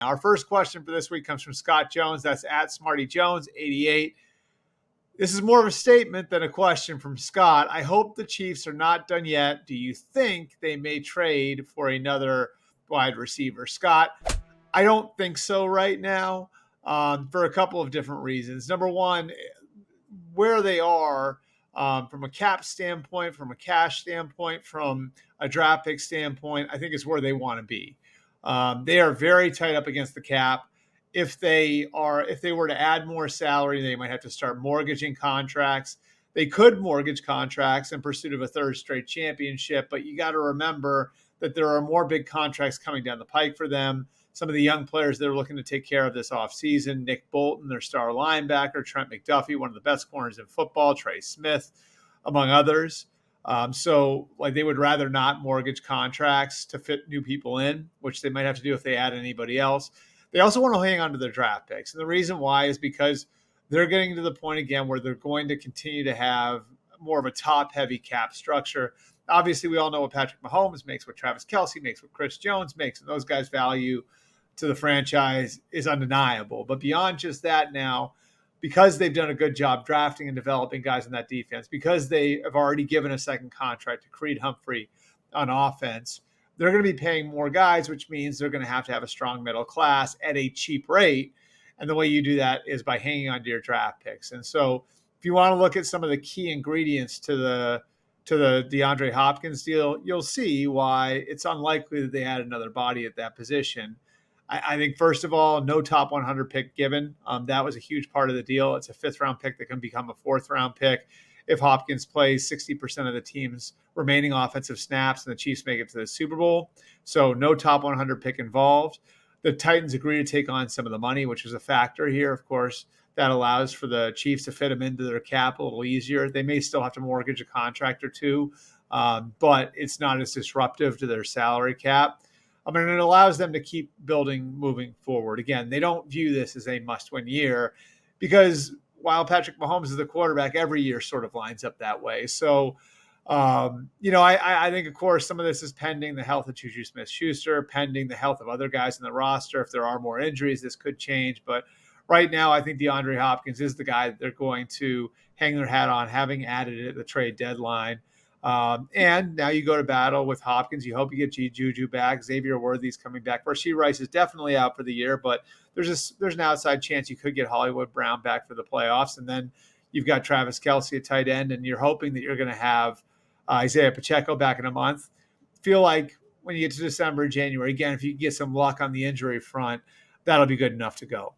Our first question for this week comes from Scott Jones. That's at Smarty Jones 88. This is more of a statement than a question from Scott. I hope the Chiefs are not done yet. Do you think they may trade for another wide receiver? Scott, I don't think so right now, for a couple of different reasons. Number one, where they are from a cap standpoint, from a cash standpoint, from a draft pick standpoint, I think is where they want to be. They are very tight up against the cap. If they were to add more salary, they might have to start mortgaging contracts. They could mortgage contracts in pursuit of a third straight championship, but you got to remember that there are more big contracts coming down the pike for them. Some of the young players they're looking to take care of this offseason, Nick Bolton, their star linebacker, Trent McDuffie, one of the best corners in football, Trey Smith, among others. So they would rather not mortgage contracts to fit new people in, which they might have to do if they add anybody else. They also want to hang on to their draft picks. And the reason why is because they're getting to the point again where they're going to continue to have more of a top-heavy cap structure. Obviously, we all know what Patrick Mahomes makes, what Travis Kelce makes, what Chris Jones makes, and those guys' value to the franchise is undeniable. But beyond just that now, because they've done a good job drafting and developing guys in that defense, because they have already given a second contract to Creed Humphrey on offense, they're going to be paying more guys, which means they're going to have a strong middle class at a cheap rate. And the way you do that is by hanging on to your draft picks. And so if you want to look at some of the key ingredients to the DeAndre Hopkins deal, you'll see why it's unlikely that they add another body at that position. I think, first of all, no top 100 pick given. That was a huge part of the deal. It's a fifth-round pick that can become a fourth-round pick if Hopkins plays 60% of the team's remaining offensive snaps and the Chiefs make it to the Super Bowl. So no top 100 pick involved. The Titans agree to take on some of the money, which is a factor here, of course. That allows for the Chiefs to fit them into their cap a little easier. They may still have to mortgage a contract or two, but it's not as disruptive to their salary cap. I mean, it allows them to keep building moving forward. Again, they don't view this as a must-win year because while Patrick Mahomes is the quarterback, every year sort of lines up that way. So, I think, of course, some of this is pending the health of Juju Smith-Schuster, pending the health of other guys in the roster. If there are more injuries, this could change. But right now, I think DeAndre Hopkins is the guy that they're going to hang their hat on, having added it at the trade deadline. And now you go to battle with Hopkins. You hope you get Juju back. Xavier Worthy's coming back. Rashee Rice is definitely out for the year, but there's an outside chance you could get Hollywood Brown back for the playoffs. And then you've got Travis Kelce at tight end, and you're hoping that you're going to have Isaiah Pacheco back in a month. Feel like when you get to December, January, again, if you get some luck on the injury front, that'll be good enough to go.